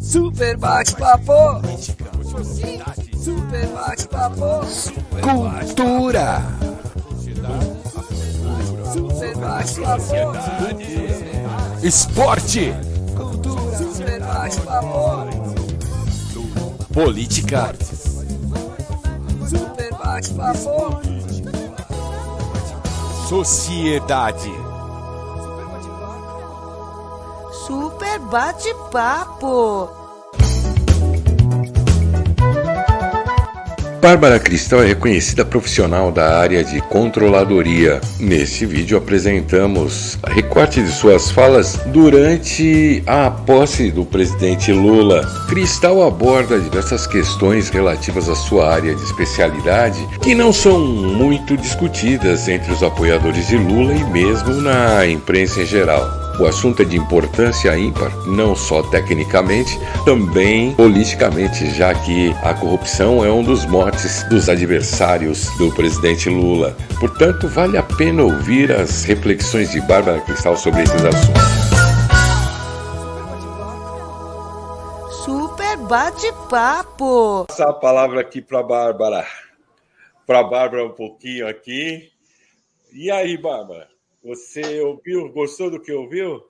Super bate-papo. Super bate-papo. Cultura. Super bate-papo. Esporte. Super bate-papo. Política. Super bate-papo. Sociedade. Super bate-papo. Bárbara Cristal é reconhecida profissional da área de controladoria. Neste vídeo apresentamos recorte de suas falas durante a posse do presidente Lula. Cristal aborda diversas questões relativas à sua área de especialidade que não são muito discutidas entre os apoiadores de Lula e mesmo na imprensa em geral. O assunto é de importância ímpar, não só tecnicamente, também politicamente, já que a corrupção é um dos motes dos adversários do presidente Lula. Portanto, vale a pena ouvir as reflexões de Bárbara Cristal sobre esses assuntos. Super bate-papo. Passar a palavra aqui para a Bárbara. Para a Bárbara um pouquinho aqui. E aí, Bárbara? Você ouviu, gostou do que ouviu?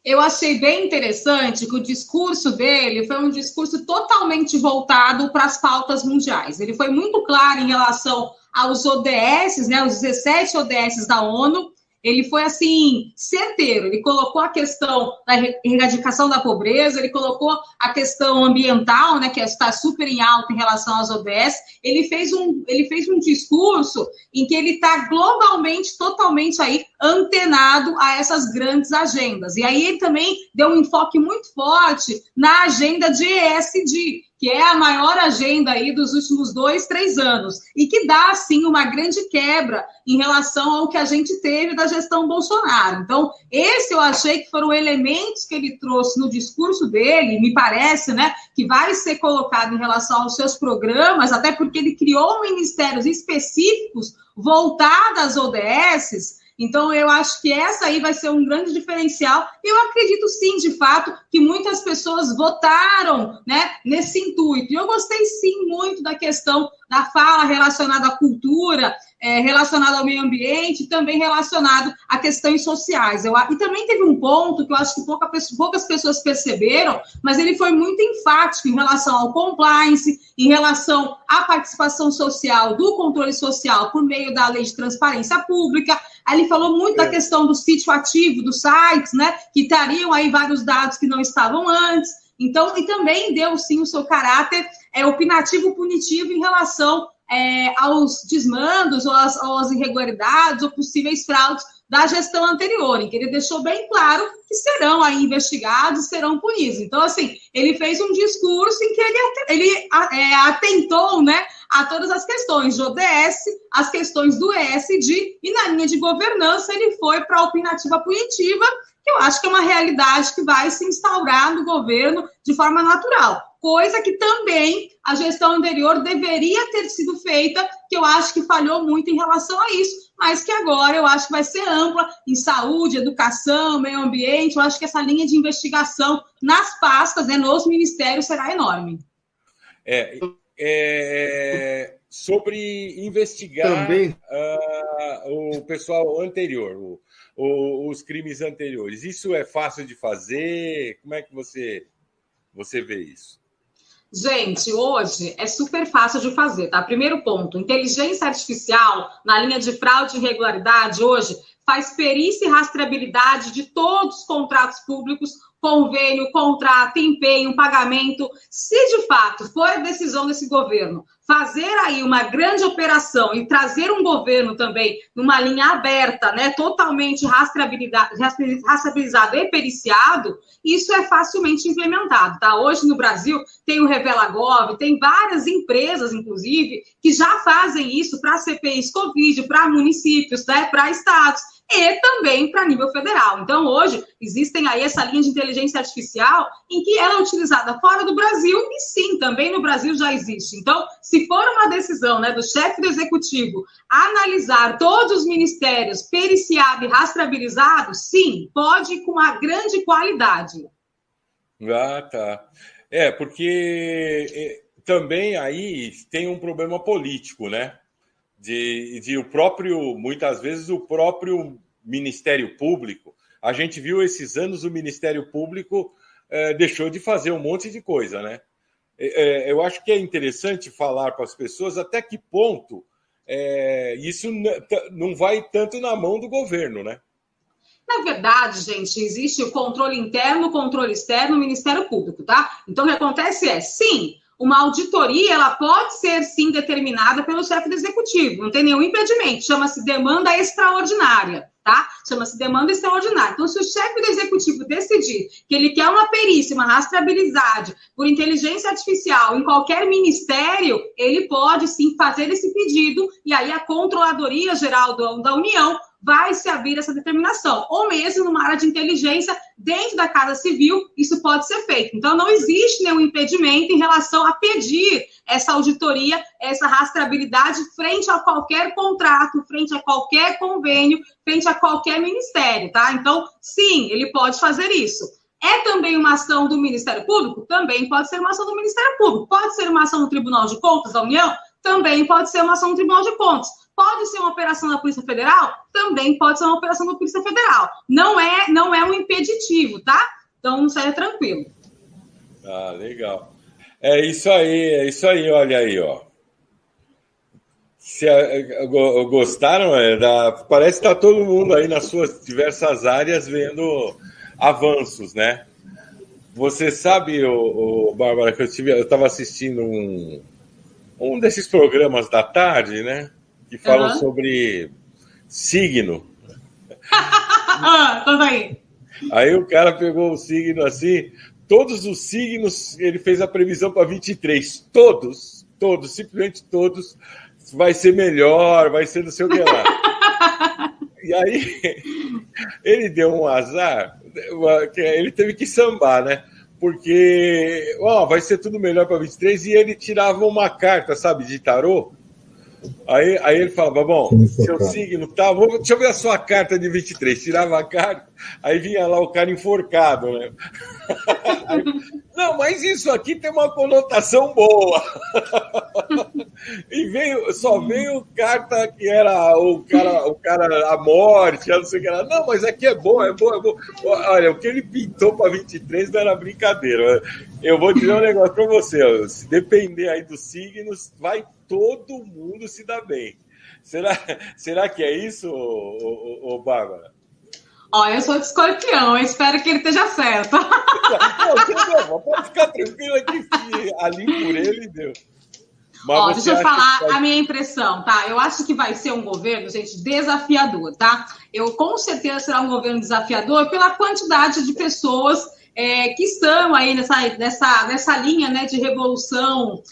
Eu achei bem interessante que o discurso dele foi um discurso totalmente voltado para as pautas mundiais. Ele foi muito claro em relação aos ODS, né, os 17 ODS da ONU. Ele foi, assim, certeiro. Ele colocou a questão da erradicação da pobreza, ele colocou a questão ambiental, né, que está super em alta em relação às ODS. Ele fez um discurso em que ele está globalmente, totalmente aí, antenado a essas grandes agendas. E aí ele também deu um enfoque muito forte na agenda de ESG, que é a maior agenda aí dos últimos 2-3 anos, e que dá, assim, uma grande quebra em relação ao que a gente teve da gestão Bolsonaro. Então, esse eu achei que foram elementos que ele trouxe no discurso dele, me parece, né, que vai ser colocado em relação aos seus programas, até porque ele criou ministérios específicos voltados às ODSs. Então, eu acho que essa aí vai ser um grande diferencial. Eu acredito, sim, de fato, que muitas pessoas votaram, né, nesse intuito. E eu gostei, sim, muito da questão da fala relacionada à cultura, relacionada ao meio ambiente, também relacionado a questões sociais. E também teve um ponto que eu acho que poucas pessoas perceberam, mas ele foi muito enfático em relação ao compliance, em relação à participação social, do controle social por meio da lei de transparência pública. Aí ele falou muito da questão do sítio ativo, dos sites, né, que estariam aí vários dados que não estavam antes. Então, e também deu, sim, o seu caráter opinativo punitivo em relação aos desmandos, ou às irregularidades, ou possíveis fraudes da gestão anterior, em que ele deixou bem claro que serão aí investigados e serão punidos. Então, assim, ele fez um discurso em que ele atentou, né, a todas as questões de ODS, as questões do ESG, e na linha de governança ele foi para a opinativa punitiva, que eu acho que é uma realidade que vai se instaurar no governo de forma natural. Coisa que também a gestão anterior deveria ter sido feita, que eu acho que falhou muito em relação a isso, mas que agora eu acho que vai ser ampla em saúde, educação, meio ambiente. Eu acho que essa linha de investigação nas pastas, né, nos ministérios, será enorme. Sobre investigar também o pessoal anterior, os crimes anteriores. Isso é fácil de fazer? Como é que você vê isso? Gente, hoje é super fácil de fazer, tá? Primeiro ponto, inteligência artificial na linha de fraude e irregularidade hoje faz perícia e rastreabilidade de todos os contratos públicos, convênio, contrato, empenho, pagamento. Se de fato for a decisão desse governo fazer aí uma grande operação e trazer um governo também numa linha aberta, né, totalmente rastreabilizado e periciado, isso é facilmente implementado, tá? Hoje no Brasil tem o RevelaGov, tem várias empresas, inclusive, que já fazem isso para CPIs Covid, para municípios, né, para estados, e também para nível federal. Então, hoje, existem aí essa linha de inteligência artificial em que ela é utilizada fora do Brasil e, sim, também no Brasil já existe. Então, se for uma decisão, né, do chefe do executivo analisar todos os ministérios periciado e rastreabilizado, sim, pode ir com uma grande qualidade. Ah, tá. Porque também aí tem um problema político, né? De o próprio, muitas vezes, o próprio Ministério Público. A gente viu esses anos o Ministério Público deixou de fazer um monte de coisa, né? Eu acho que é interessante falar para as pessoas até que ponto isso não vai tanto na mão do governo, né? Na verdade, gente, existe o controle interno, o controle externo, o Ministério Público, tá? Então, o que acontece sim, uma auditoria, ela pode ser, sim, determinada pelo chefe do executivo, não tem nenhum impedimento, chama-se demanda extraordinária, tá? Chama-se demanda extraordinária. Então, se o chefe do executivo decidir que ele quer uma perícia, uma rastreabilidade por inteligência artificial em qualquer ministério, ele pode, sim, fazer esse pedido, e aí a Controladoria Geral da União vai se abrir essa determinação, ou mesmo numa área de inteligência dentro da Casa Civil, isso pode ser feito. Então, não existe nenhum impedimento em relação a pedir essa auditoria, essa rastreabilidade frente a qualquer contrato, frente a qualquer convênio, frente a qualquer ministério, tá? Então, sim, ele pode fazer isso. É também uma ação do Ministério Público? Também pode ser uma ação do Ministério Público. Pode ser uma ação do Tribunal de Contas da União? Também pode ser uma ação do Tribunal de Contas. Pode ser uma operação da Polícia Federal? Também pode ser uma operação da Polícia Federal. Não é um impeditivo, tá? Então, isso aí é tranquilo. Ah, legal. É isso aí, olha aí, ó. Gostaram? Parece que está todo mundo aí nas suas diversas áreas vendo avanços, né? Você sabe, Bárbara, que eu estava assistindo um desses programas da tarde, né? Que falam sobre signo. Conta aí. Aí o cara pegou o signo assim, todos os signos, ele fez a previsão para 23. Todos, simplesmente todos, vai ser melhor, vai ser não sei o que lá. E aí, ele deu um azar, ele teve que sambar, né? Porque, vai ser tudo melhor para 23, e ele tirava uma carta, sabe, de tarô. Aí ele falava, bom, seu signo tá, deixa eu ver a sua carta de 23. Tirava a carta, aí vinha lá o cara enforcado, né? Aí, não, mas isso aqui tem uma conotação boa. E só veio carta que era o cara a morte, não sei o que era. Não, mas aqui é bom. Olha, o que ele pintou para 23 não era brincadeira. Eu vou dizer um negócio para você, se depender aí dos signos, vai todo mundo se dar bem. Será que é isso, Bárbara? Eu sou de Escorpião, eu espero que ele esteja certo. Não, pode ficar tranquila que ali por ele deu. Deixa eu falar a minha impressão, tá? Eu acho que vai ser um governo, gente, desafiador, tá? Com certeza será um governo desafiador pela quantidade de pessoas que estão aí nessa linha, né, de revolução,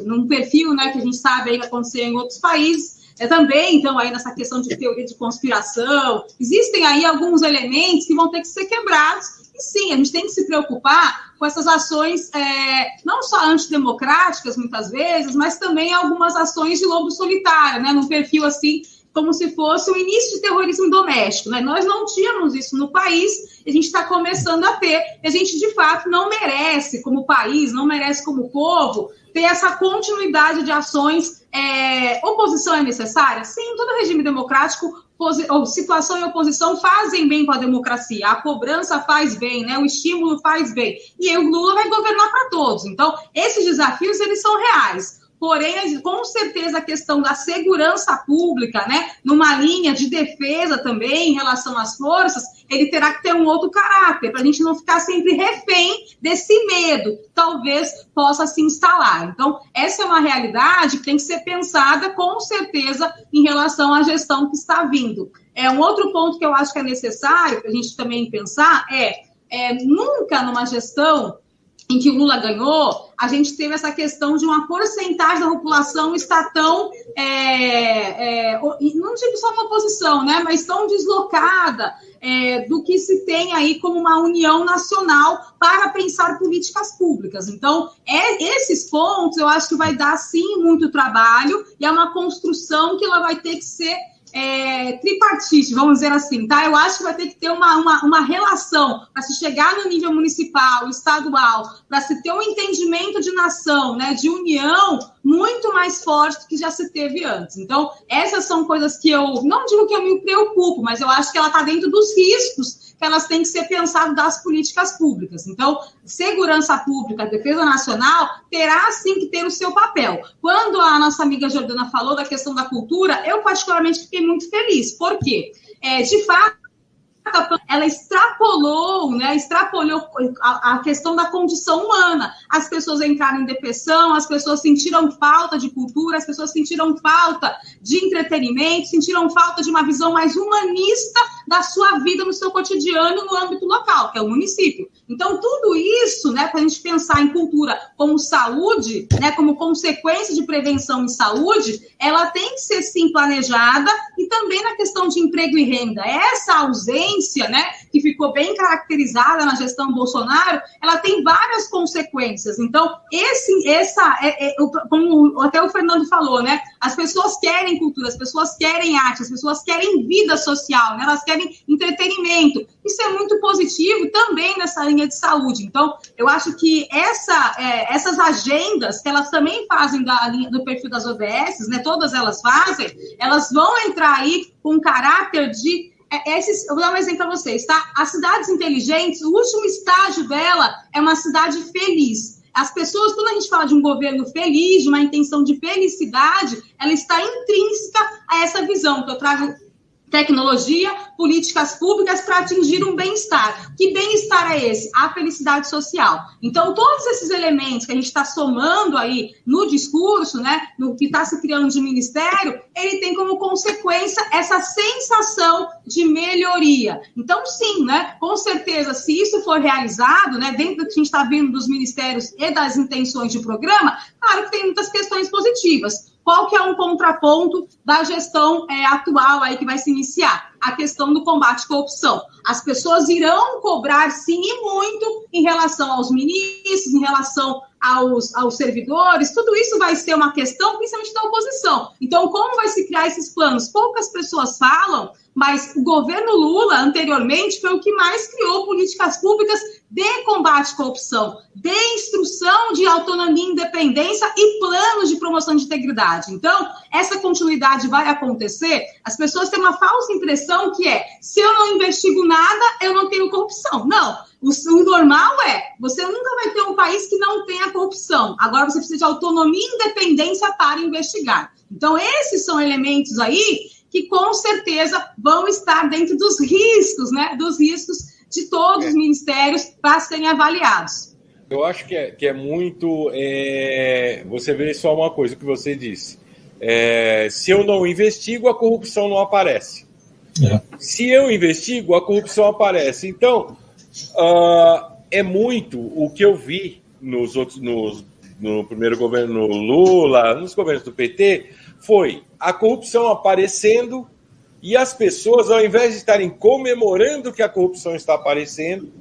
num perfil, né, que a gente sabe aí que aconteceu em outros países. Também, então, aí nessa questão de teoria de conspiração, existem aí alguns elementos que vão ter que ser quebrados, e sim, a gente tem que se preocupar com essas ações, não só antidemocráticas, muitas vezes, mas também algumas ações de lobo solitário, né, num perfil assim, como se fosse o início de terrorismo doméstico, né? Nós não tínhamos isso no país, a gente está começando a ter, e a gente, de fato, não merece, como país, não merece como povo, ter essa continuidade de ações. Oposição é necessária? Sim, todo regime democrático, situação e oposição fazem bem para a democracia, a cobrança faz bem, né? O estímulo faz bem, e aí o Lula vai governar para todos. Então, esses desafios, eles são reais. Porém, com certeza, a questão da segurança pública, né, numa linha de defesa também em relação às forças, ele terá que ter um outro caráter, para a gente não ficar sempre refém desse medo, talvez possa se instalar. Então, essa é uma realidade que tem que ser pensada, com certeza, em relação à gestão que está vindo. Um outro ponto que eu acho que é necessário para a gente também pensar nunca numa gestão em que o Lula ganhou, a gente teve essa questão de uma porcentagem da população estar tão, não digo só uma oposição, né, mas tão deslocada do que se tem aí como uma união nacional para pensar políticas públicas. Então, esses pontos eu acho que vai dar, sim, muito trabalho, e é uma construção que ela vai ter que ser tripartite, vamos dizer assim, tá? Eu acho que vai ter que ter uma relação para se chegar no nível municipal, estadual, para se ter um entendimento de nação, né, de união, muito mais forte do que já se teve antes. Então, essas são coisas que eu, não digo que eu me preocupo, mas eu acho que ela está dentro dos riscos que elas têm que ser pensadas das políticas públicas. Então, segurança pública, defesa nacional, terá sim que ter o seu papel. Quando a nossa amiga Jordana falou da questão da cultura, eu particularmente fiquei muito feliz. Por quê? De fato, ela extrapolou a questão da condição humana. As pessoas entraram em depressão, as pessoas sentiram falta de cultura, as pessoas sentiram falta de entretenimento, sentiram falta de uma visão mais humanista da sua vida no seu cotidiano no âmbito local, que é o município. Então, tudo isso, né, para a gente pensar em cultura como saúde, né, como consequência de prevenção em saúde, ela tem que ser, sim, planejada, e também na questão de emprego e renda. Essa ausência, né, que ficou bem caracterizada na gestão Bolsonaro, ela tem várias consequências. Então, como até o Fernando falou, né, as pessoas querem cultura, as pessoas querem arte, as pessoas querem vida social, né, elas querem entretenimento. Isso é muito positivo também nessa linha de saúde. Então, eu acho que essas agendas, que elas também fazem da linha, do perfil das ODS, né, todas elas fazem, elas vão entrar aí com caráter de... eu vou dar um exemplo para vocês, tá? As cidades inteligentes, o último estágio dela é uma cidade feliz. As pessoas, quando a gente fala de um governo feliz, de uma intenção de felicidade, ela está intrínseca a essa visão que eu trago: tecnologia, políticas públicas para atingir um bem-estar. Que bem-estar é esse? A felicidade social. Então, todos esses elementos que a gente está somando aí no discurso, né, no que está se criando de ministério, ele tem como consequência essa sensação de melhoria. Então, sim, né, com certeza, se isso for realizado, né, dentro do que a gente está vendo dos ministérios e das intenções de programa, claro que tem muitas questões positivas. Qual que é um contraponto da gestão atual aí que vai se iniciar? A questão do combate à corrupção. As pessoas irão cobrar, sim, e muito em relação aos ministros, em relação aos servidores. Tudo isso vai ser uma questão, principalmente da oposição. Então, como vai se criar esses planos? Poucas pessoas falam, mas o governo Lula, anteriormente, foi o que mais criou políticas públicas de combate à corrupção, de instrução de autonomia e independência e planos de promoção de integridade. Então, essa continuidade vai acontecer. As pessoas têm uma falsa impressão que se eu não investigo nada, eu não tenho corrupção. Não. O normal você nunca vai ter um país que não tenha corrupção. Agora você precisa de autonomia e independência para investigar. Então, esses são elementos aí que, com certeza, vão estar dentro dos riscos, né? Dos riscos de todos os ministérios para serem avaliados. Eu acho que é muito... você vê só uma coisa que você disse. Se eu não investigo, a corrupção não aparece. Se eu investigo, a corrupção aparece. Então... é muito o que eu vi no primeiro governo Lula, nos governos do PT, foi a corrupção aparecendo e as pessoas, ao invés de estarem comemorando que a corrupção está aparecendo,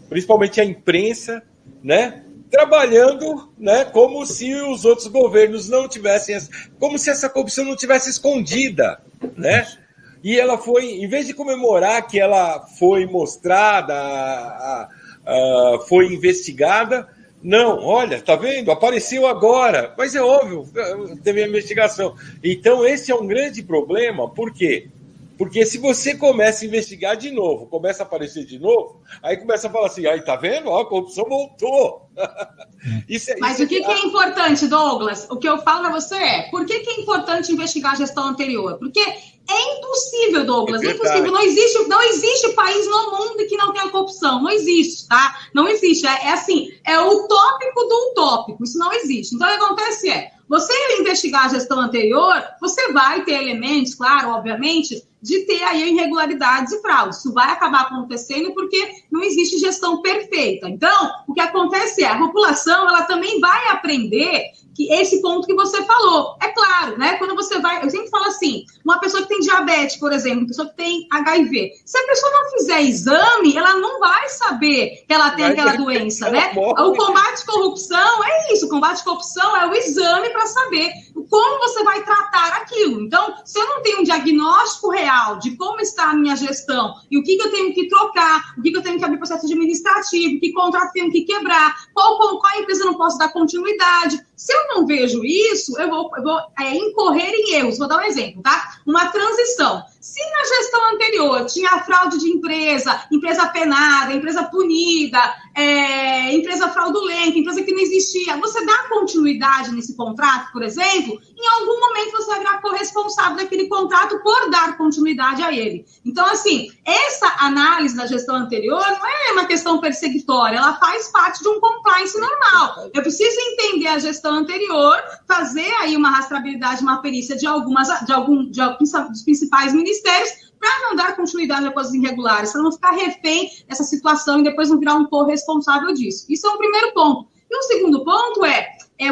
principalmente a imprensa, né, trabalhando, né, como se os outros governos não tivessem, como se essa corrupção não tivesse escondida, né? E ela foi, em vez de comemorar que ela foi mostrada, foi investigada, não, olha, tá vendo? Apareceu agora, mas é óbvio, teve a investigação. Então, esse é um grande problema, por quê? Porque se você começa a investigar de novo, começa a aparecer de novo, aí começa a falar assim, aí tá vendo? A corrupção voltou. Mas o que é importante, Douglas? O que eu falo para você por que é importante investigar a gestão anterior? Porque é impossível, Douglas, é impossível. Não existe país no mundo que não tenha corrupção. Não existe, tá? Não existe. É o utópico do utópico. Isso não existe. Então, o que acontece você investigar a gestão anterior, você vai ter elementos, claro, obviamente, de ter aí irregularidades e fraudes. Isso vai acabar acontecendo porque não existe gestão perfeita. Então, o que acontece a população, ela também vai aprender que esse ponto que você falou. É claro, né? Quando você vai... Eu sempre falo assim, uma pessoa que tem diabetes, por exemplo, uma pessoa que tem HIV, se a pessoa não fizer exame, ela não vai saber que ela tem aquela doença, né? O combate à corrupção é isso. O combate à corrupção é o exame para saber como você vai tratar aquilo. Então, se eu não tenho um diagnóstico real de como está a minha gestão e o que eu tenho que trocar, o que eu tenho que abrir processo administrativo, que contrato tenho que quebrar, qual empresa eu não posso dar continuidade. Se eu não vejo isso, eu vou incorrer em erros. Vou dar um exemplo, tá? Uma transição. Se na gestão anterior tinha fraude de empresa penada, empresa punida, empresa fraudulenta, empresa que não existia, você dá continuidade nesse contrato, por exemplo, em algum momento você vai virar corresponsável daquele contrato por dar continuidade a ele. Então, assim, essa análise da gestão anterior não é uma questão perseguitória, ela faz parte de um compliance normal. Eu preciso entender a gestão anterior, fazer aí uma rastreabilidade, uma perícia de dos principais ministérios, para não dar continuidade a coisas irregulares, para não ficar refém dessa situação e depois não virar um corresponsável disso. Isso é um primeiro ponto. E um segundo ponto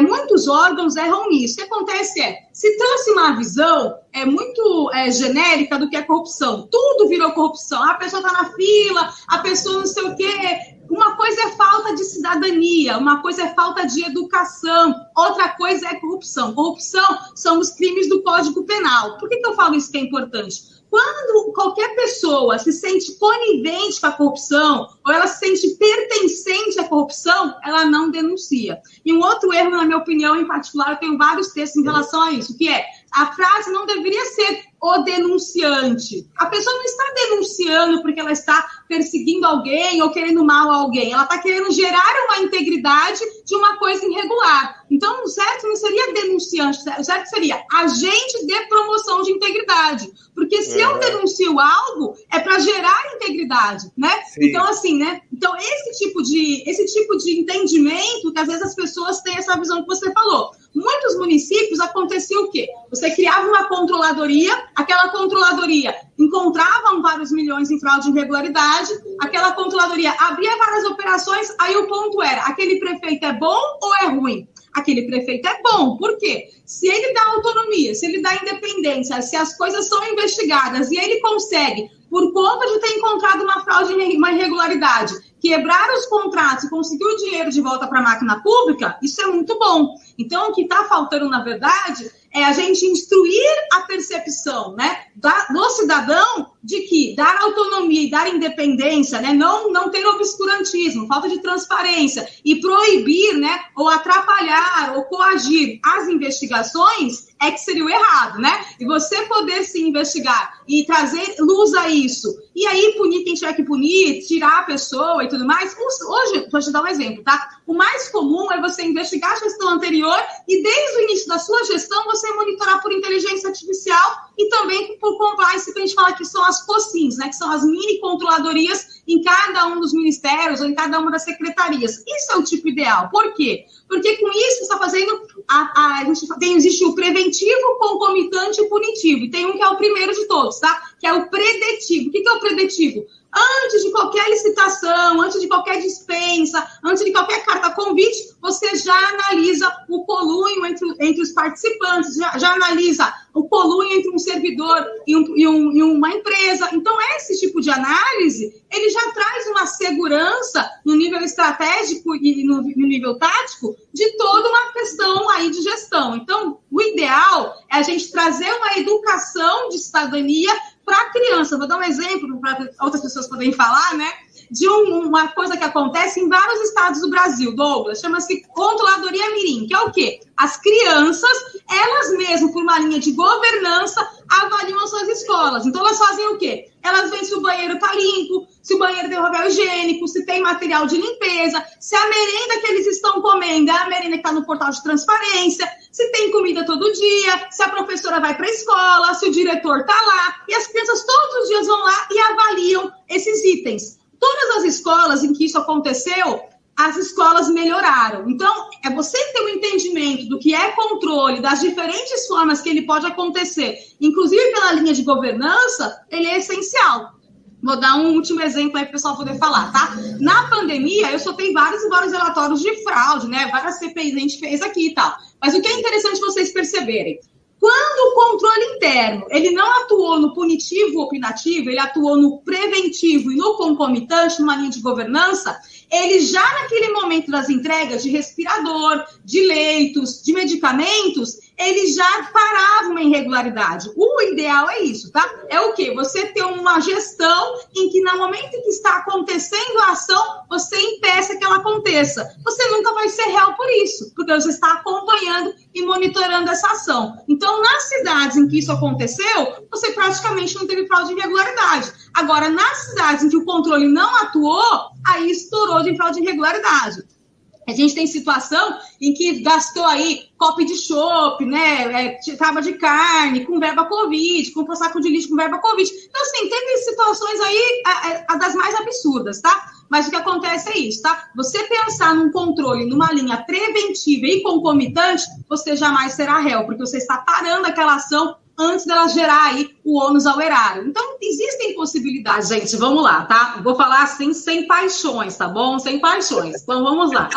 muitos órgãos erram nisso. O que acontece se trouxe uma visão muito genérica do que é corrupção. Tudo virou corrupção. A pessoa está na fila, a pessoa não sei o quê. Uma coisa é falta de cidadania, uma coisa é falta de educação, outra coisa é corrupção. Corrupção são os crimes do Código Penal. Por que eu falo isso que é importante? Quando qualquer pessoa se sente conivente com a corrupção, ou ela se sente pertencente à corrupção, ela não denuncia. E um outro erro, na minha opinião, em particular, eu tenho vários textos em relação a isso, que a frase não deveria ser o denunciante. A pessoa não está denunciando porque ela está perseguindo alguém ou querendo mal a alguém. Ela está querendo gerar uma integridade de uma coisa irregular. Então, o certo não seria denunciante, o certo seria agente de promoção de integridade. Porque se eu denuncio algo, é para gerar integridade, né? Sim. Então, assim, né? Então, esse tipo de entendimento que às vezes as pessoas têm essa visão que você falou. Muitos municípios acontecia o quê? Você criava uma controladoria, aquela controladoria encontrava vários milhões em fraude e irregularidade, aquela controladoria abria várias operações, aí o ponto era, aquele prefeito é bom ou é ruim? Aquele prefeito é bom, por quê? Se ele dá autonomia, se ele dá independência, se as coisas são investigadas e ele consegue, por conta de ter encontrado uma fraude e uma irregularidade, quebrar os contratos e conseguir o dinheiro de volta para a máquina pública, isso é muito bom. Então, o que está faltando, na verdade, é a gente instruir a percepção, né, do cidadão de que dar autonomia e dar independência, né, não ter obscurantismo, falta de transparência e proibir, né, ou atrapalhar ou coagir as investigações é que seria o errado, né? E você poder se investigar e trazer luz a isso, e aí punir quem tiver que punir, tirar a pessoa e tudo mais. Hoje, vou te dar um exemplo, tá? O mais comum é você investigar a gestão anterior e desde o início da sua gestão você monitorar por inteligência artificial e também por compliance, que a gente fala que são as COCINs, né? Que são as mini controladoриas em cada um dos ministérios ou em cada uma das secretarias. Isso é o tipo ideal. Por quê? Porque com isso você está fazendo, existe o preventivo, concomitante e punitivo. E tem um que é o primeiro de todos, tá? Que é o predetivo. O que é o predetivo? Antes de qualquer licitação, antes de qualquer dispensa, antes de qualquer carta convite, você já analisa o conluio entre os participantes, já analisa o conluio entre um servidor e uma empresa. Então, esse tipo de análise, ele já traz uma segurança no nível estratégico e no nível tático de toda uma questão aí de gestão. Então, o ideal é a gente trazer uma educação de cidadania para a criança. Vou dar um exemplo para outras pessoas poderem falar, né? De uma coisa que acontece em vários estados do Brasil, Douglas, chama-se Controladoria Mirim, que é o quê? As crianças, elas mesmas, por uma linha de governança, avaliam as suas escolas. Então, elas fazem o quê? Elas veem se o banheiro está limpo, se o banheiro tem papel higiênico, se tem material de limpeza, se a merenda que eles estão comendo é a merenda que está no portal de transparência, se tem comida todo dia, se a professora vai para a escola, se o diretor está lá. E as crianças todos os dias vão lá e avaliam esses itens. Todas as escolas em que isso aconteceu, as escolas melhoraram. Então, é você ter um entendimento do que é controle, das diferentes formas que ele pode acontecer, inclusive pela linha de governança, ele é essencial. Vou dar um último exemplo aí para o pessoal poder falar, tá? Na pandemia, eu soltei vários e vários relatórios de fraude, né? Várias CPIs a gente fez aqui e tal. Mas o que é interessante vocês perceberem, quando o controle interno, ele não atuou no punitivo ou opinativo, ele atuou no preventivo e no concomitante, numa linha de governança, ele já naquele momento das entregas de respirador, de leitos, de medicamentos, ele já parava uma irregularidade. O ideal é isso, tá? É o quê? Você ter uma gestão em que, no momento em que está acontecendo a ação, você impeça que ela aconteça. Você nunca vai ser réu por isso, porque você está acompanhando e monitorando essa ação. Então, nas cidades em que isso aconteceu, você praticamente não teve fraude de irregularidade. Agora, nas cidades em que o controle não atuou, aí estourou de fraude de irregularidade. A gente tem situação em que gastou aí copo de chopp, né, tábua de carne, com verba Covid, com saco de lixo com verba Covid. Então, assim, teve situações aí das mais absurdas, tá? Mas o que acontece é isso, tá? Você pensar num controle, numa linha preventiva e concomitante, você jamais será réu, porque você está parando aquela ação antes dela gerar aí o ônus ao erário. Então, existem possibilidades. Gente, vamos lá, tá? Vou falar assim, sem paixões, tá bom? Sem paixões. Então, vamos lá.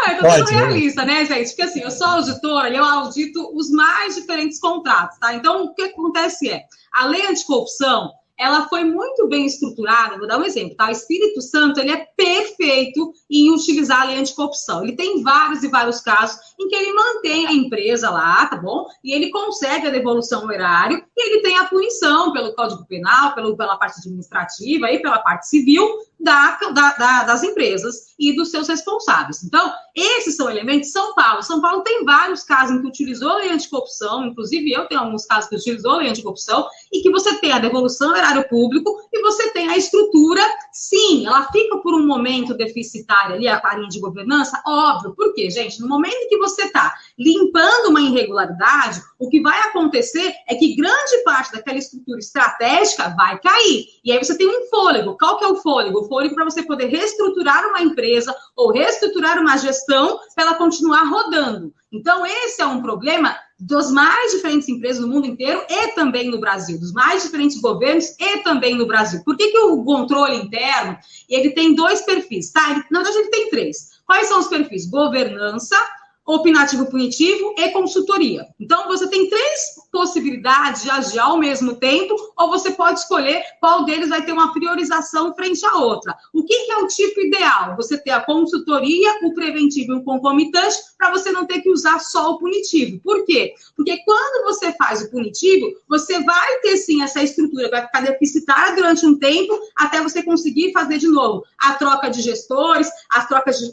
Eu tô sendo realista, né, gente? Porque, assim, eu sou auditora e eu audito os mais diferentes contratos, tá? Então, o que acontece é, a lei anticorrupção, ela foi muito bem estruturada, vou dar um exemplo, tá? O Espírito Santo, ele é perfeito em utilizar a lei anticorrupção. Ele tem vários e vários casos em que ele mantém a empresa lá, tá bom? E ele consegue a devolução ao erário, e ele tem a punição pelo Código Penal, pela parte administrativa e pela parte civil das empresas e dos seus responsáveis. Então, esses são elementos. São Paulo tem vários casos em que utilizou a lei anticorrupção, inclusive eu tenho alguns casos que utilizou a lei anticorrupção, e que você tem a devolução ao erário público e você tem a estrutura, sim, ela fica por um momento deficitária ali, a linha de governança, óbvio. Por quê, gente? No momento em que você está limpando uma irregularidade, o que vai acontecer é que grande parte daquela estrutura estratégica vai cair. E aí você tem um fôlego. Qual que é o fôlego? O fôlego para você poder reestruturar uma empresa ou reestruturar uma gestão para ela continuar rodando. Então, esse é um problema das mais diferentes empresas no mundo inteiro e também no Brasil, dos mais diferentes governos e também no Brasil. Por que o controle interno, ele tem dois perfis, tá? Na verdade, ele tem três. Quais são os perfis? Governança, opinativo punitivo e consultoria. Então, você tem três possibilidades de agir ao mesmo tempo, ou você pode escolher qual deles vai ter uma priorização frente à outra. O que é o tipo ideal? Você ter a consultoria, o preventivo e o concomitante, para você não ter que usar só o punitivo. Por quê? Porque quando você faz o punitivo, você vai ter, sim, essa estrutura, vai ficar deficitária durante um tempo, até você conseguir fazer de novo a troca de gestores, as trocas de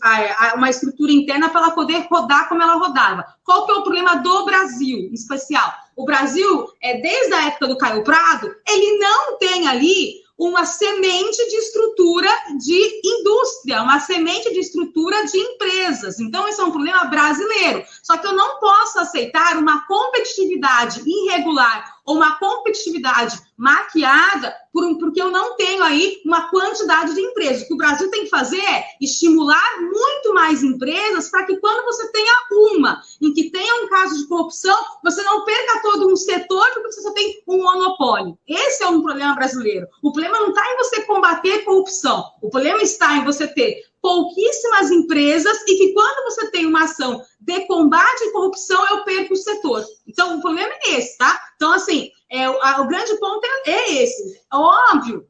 uma estrutura interna para ela poder rodar como ela rodava. Qual que é o problema do Brasil, em especial? O Brasil, desde a época do Caio Prado, ele não tem ali uma semente de estrutura de indústria, uma semente de estrutura de empresas. Então, esse é um problema brasileiro. Só que eu não posso aceitar uma competitividade irregular ou uma competitividade maquiada porque eu não tenho aí uma quantidade de empresas. O que o Brasil tem que fazer é estimular muito mais empresas para que quando você tenha uma em que tenha um caso de corrupção, você não perca todo um setor porque você só tem um monopólio. Esse é um problema brasileiro. O problema não está em você combater corrupção. O problema está em você ter pouquíssimas empresas e que quando você tem uma ação de combate à corrupção, eu perco o setor. Então, o problema é esse, tá? Então, assim, o grande ponto é esse. É óbvio,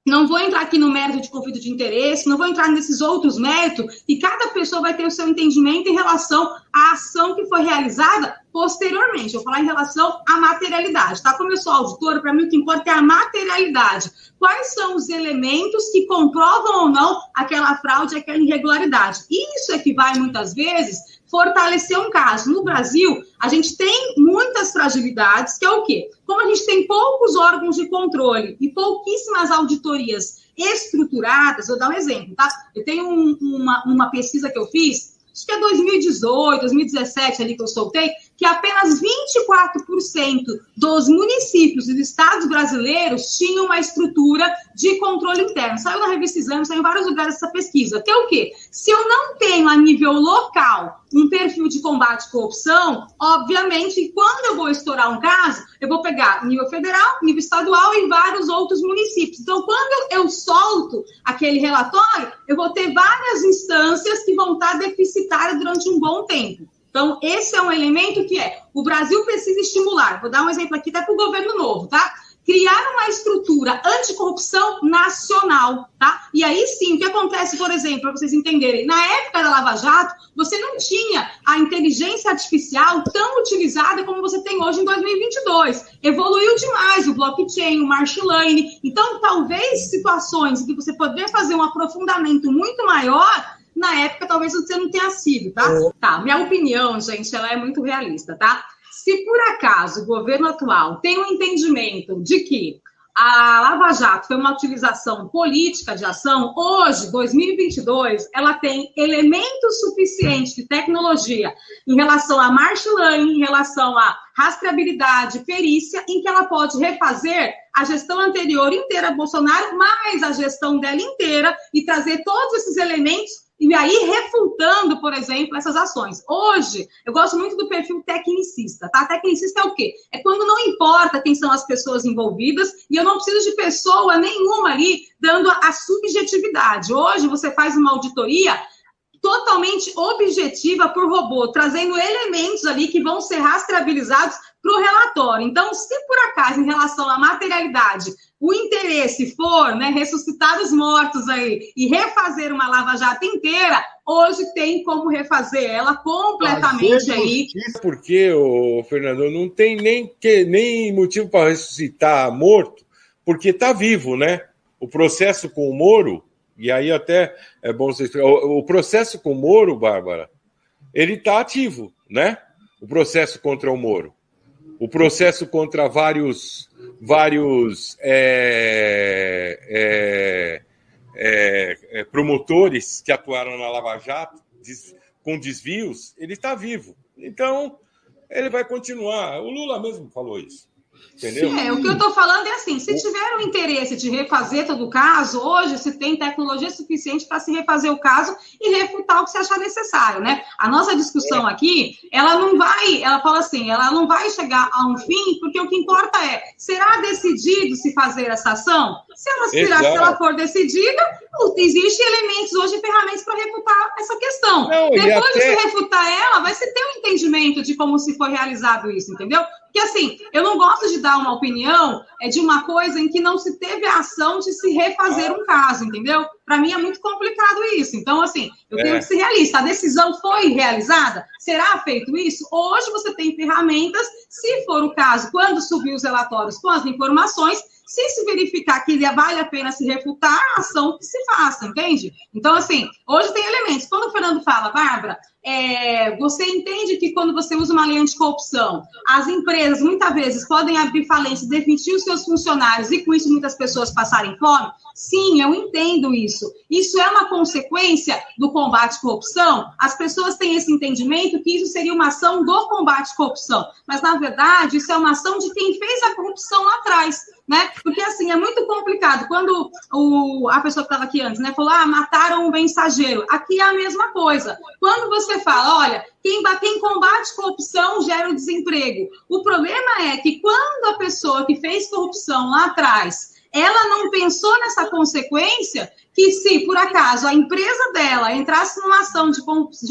não vou entrar aqui no mérito de conflito de interesse, não vou entrar nesses outros méritos, e cada pessoa vai ter o seu entendimento em relação à ação que foi realizada posteriormente. Eu vou falar em relação à materialidade, tá? Como eu sou auditora, para mim o que importa é a materialidade. Quais são os elementos que comprovam ou não aquela fraude, aquela irregularidade? Isso é que vai, muitas vezes, fortalecer um caso. No Brasil, a gente tem muitas fragilidades, que é o quê? Como a gente tem poucos órgãos de controle e pouquíssimas auditorias estruturadas, vou dar um exemplo, tá? Eu tenho uma pesquisa que eu fiz, acho que é 2018, 2017 ali que eu soltei, que apenas 24% dos municípios dos estados brasileiros tinham uma estrutura de controle interno. Saiu na revista Exame, saiu em vários lugares essa pesquisa. Que é o quê? Se eu não tenho a nível local um perfil de combate à corrupção, obviamente, quando eu vou estourar um caso, eu vou pegar nível federal, nível estadual e vários outros municípios. Então, quando eu solto aquele relatório, eu vou ter várias instâncias que vão estar deficitárias durante um bom tempo. Então, esse é um elemento que o Brasil precisa estimular. Vou dar um exemplo aqui até para o governo novo, tá? Criar uma estrutura anticorrupção nacional, tá? E aí sim, o que acontece, por exemplo, para vocês entenderem, na época da Lava Jato, você não tinha a inteligência artificial tão utilizada como você tem hoje em 2022. Evoluiu demais o blockchain, o machine learning. Então, talvez situações em que você poderia fazer um aprofundamento muito maior, na época talvez você não tenha sido, tá? Tá, minha opinião, gente, ela é muito realista, tá? Se por acaso o governo atual tem um entendimento de que a Lava Jato foi uma utilização política de ação, hoje, 2022, ela tem elementos suficientes de tecnologia em relação a machine learning, em relação a rastreabilidade, perícia, em que ela pode refazer a gestão anterior inteira Bolsonaro, mais a gestão dela inteira, e trazer todos esses elementos e aí refutando, por exemplo, essas ações. Hoje, eu gosto muito do perfil tecnicista, tá? Tecnicista é o quê? É quando não importa quem são as pessoas envolvidas e eu não preciso de pessoa nenhuma ali dando a subjetividade. Hoje, você faz uma auditoria totalmente objetiva por robô, trazendo elementos ali que vão ser rastreabilizados para o relatório. Então, se por acaso, em relação à materialidade, o interesse for, né, ressuscitar os mortos aí e refazer uma Lava Jato inteira, hoje tem como refazer ela completamente aí. Porque, Fernando, não tem nem motivo para ressuscitar morto, porque está vivo, né? O processo com o Moro, e aí até é bom você explicar, o processo com o Moro, Bárbara, ele está ativo, né? O processo contra o Moro. O processo contra vários promotores que atuaram na Lava Jato com desvios, ele está vivo. Então, ele vai continuar. O Lula mesmo falou isso. Entendeu? Sim, o que eu estou falando é assim, se tiver o interesse de refazer todo o caso, hoje se tem tecnologia suficiente para se refazer o caso e refutar o que se achar necessário, né? A nossa discussão aqui, ela fala assim, ela não vai chegar a um fim, porque o que importa é, será decidido se fazer essa ação? Se ela for decidida, existem elementos hoje, ferramentas para refutar essa questão. Não, depois de se refutar ela, vai se ter um entendimento de como se foi realizado isso, entendeu? Porque, assim, eu não gosto de dar uma opinião de uma coisa em que não se teve a ação de se refazer um caso, entendeu? Para mim é muito complicado isso. Então, assim, eu tenho que ser realista. A decisão foi realizada? Será feito isso? Hoje você tem ferramentas, se for o caso, quando subir os relatórios com as informações, se verificar que vale a pena se refutar, a ação que se faça, entende? Então, assim, hoje tem elementos. Quando o Fernando fala, Bárbara, você entende que quando você usa uma lei anticorrupção, as empresas muitas vezes podem abrir falência, demitir os seus funcionários e com isso muitas pessoas passarem fome? Sim, eu entendo isso. Isso é uma consequência do combate à corrupção? As pessoas têm esse entendimento que isso seria uma ação do combate à corrupção, mas na verdade isso é uma ação de quem fez a corrupção lá atrás, né? Porque assim, é muito complicado. Quando a pessoa que estava aqui antes, né, falou, mataram um mensageiro. Aqui é a mesma coisa. Quando você fala, olha, quem combate corrupção gera o desemprego. O problema é que quando a pessoa que fez corrupção lá atrás, ela não pensou nessa consequência, que se, por acaso, a empresa dela entrasse numa ação de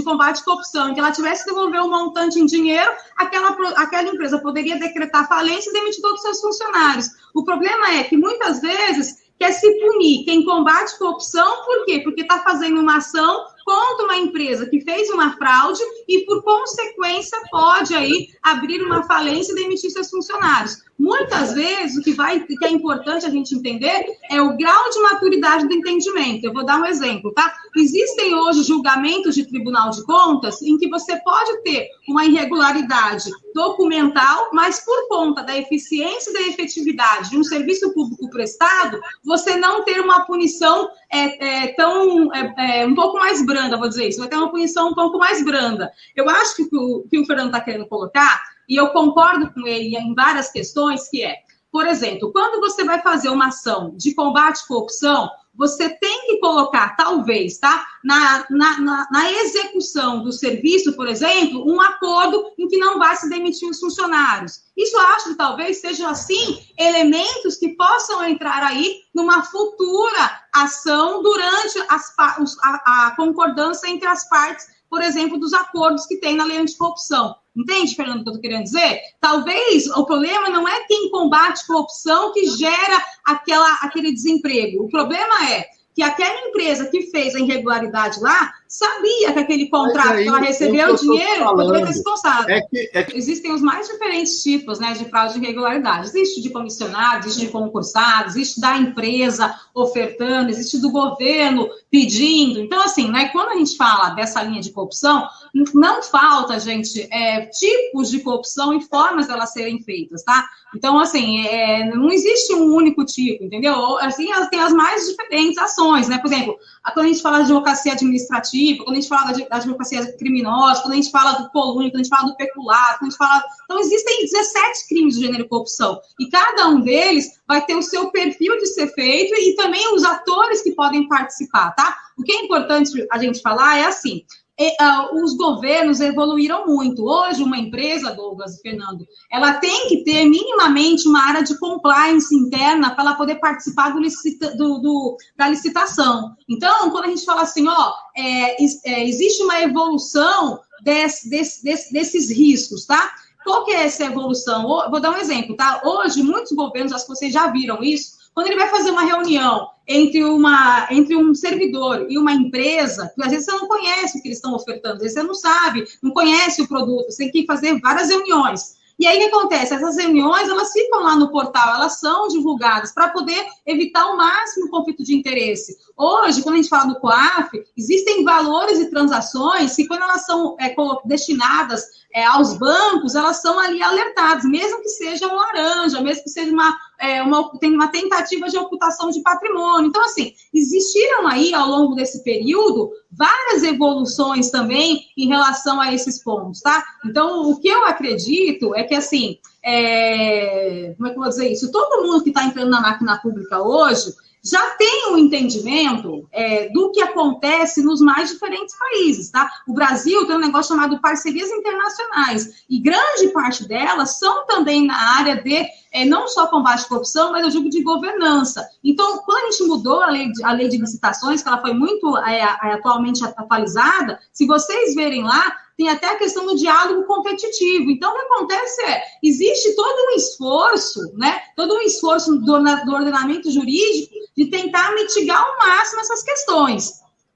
combate à corrupção, que ela tivesse que devolver um montante em dinheiro, aquela empresa poderia decretar falência e demitir todos os seus funcionários. O problema é que, muitas vezes, quer se punir quem combate corrupção, por quê? Porque está fazendo uma ação contra uma empresa que fez uma fraude e, por consequência, pode aí abrir uma falência e demitir seus funcionários. Muitas vezes, o que é importante a gente entender é o grau de maturidade do entendimento. Eu vou dar um exemplo, tá? Existem hoje julgamentos de Tribunal de Contas em que você pode ter uma irregularidade documental, mas por conta da eficiência e da efetividade de um serviço público prestado, você não ter uma punição um pouco mais branda. branda, vou dizer isso, vai ter uma punição um pouco mais branda. Eu acho que o que o Fernando está querendo colocar, e eu concordo com ele em várias questões, que é, por exemplo, quando você vai fazer uma ação de combate à corrupção, você tem que colocar, talvez, tá? Na execução do serviço, por exemplo, um acordo em que não vai se demitir os funcionários. Isso eu acho que talvez sejam, assim, elementos que possam entrar aí numa futura ação durante a concordância entre as partes, por exemplo, dos acordos que tem na lei anticorrupção. Entende, Fernando, o que eu estou querendo dizer? Talvez o problema não é quem combate corrupção que gera aquele desemprego. O problema é que aquela empresa que fez a irregularidade lá sabia que aquele contrato que ela recebeu o dinheiro poderia ter responsável. Existem os mais diferentes tipos, né, de fraude de irregularidade. Existe de comissionado, existe de concursado, existe da empresa ofertando, existe do governo pedindo. Então, assim, né, quando a gente fala dessa linha de corrupção, não falta, gente, tipos de corrupção e formas delas serem feitas, tá? Então, assim, não existe um único tipo, entendeu? Assim, tem as mais diferentes ações, né? Por exemplo, quando a gente fala de advocacia administrativa, quando a gente fala da advocacia criminosa, quando a gente fala do colúnio, quando a gente fala do peculato, quando a gente fala... Então, existem 17 crimes de gênero e corrupção, e cada um deles vai ter o seu perfil de ser feito e também os atores que podem participar, tá? O que é importante a gente falar é assim... os governos evoluíram muito. Hoje, uma empresa, Douglas e Fernando, ela tem que ter minimamente uma área de compliance interna para ela poder participar da licitação. Então, quando a gente fala assim, existe uma evolução desses riscos, tá? Qual que é essa evolução? Vou dar um exemplo, tá? Hoje, muitos governos, acho que vocês já viram isso, quando ele vai fazer uma reunião entre um servidor e uma empresa, às vezes você não conhece o que eles estão ofertando, às vezes você não sabe, não conhece o produto, você tem que fazer várias reuniões. E aí, o que acontece? Essas reuniões, elas ficam lá no portal, elas são divulgadas para poder evitar o máximo conflito de interesse. Hoje, quando a gente fala do COAF, existem valores e transações que, quando elas são destinadas aos bancos, elas são ali alertadas, mesmo que seja um laranja, mesmo que seja uma tentativa de ocultação de patrimônio. Então, assim, existiram aí, ao longo desse período, várias evoluções também em relação a esses pontos, tá? Então, o que eu acredito é que, assim, como é que eu vou dizer isso? Todo mundo que está entrando na máquina pública hoje já tem um entendimento do que acontece nos mais diferentes países, tá? O Brasil tem um negócio chamado parcerias internacionais, e grande parte delas são também na área de não só combate à corrupção, mas eu digo de governança. Então, quando a gente mudou a lei de licitações, que ela foi muito atualmente atualizada, se vocês verem lá, tem até a questão do diálogo competitivo. Então, o que acontece existe todo um esforço, né? Todo um esforço do ordenamento jurídico de tentar mitigar ao máximo essas questões.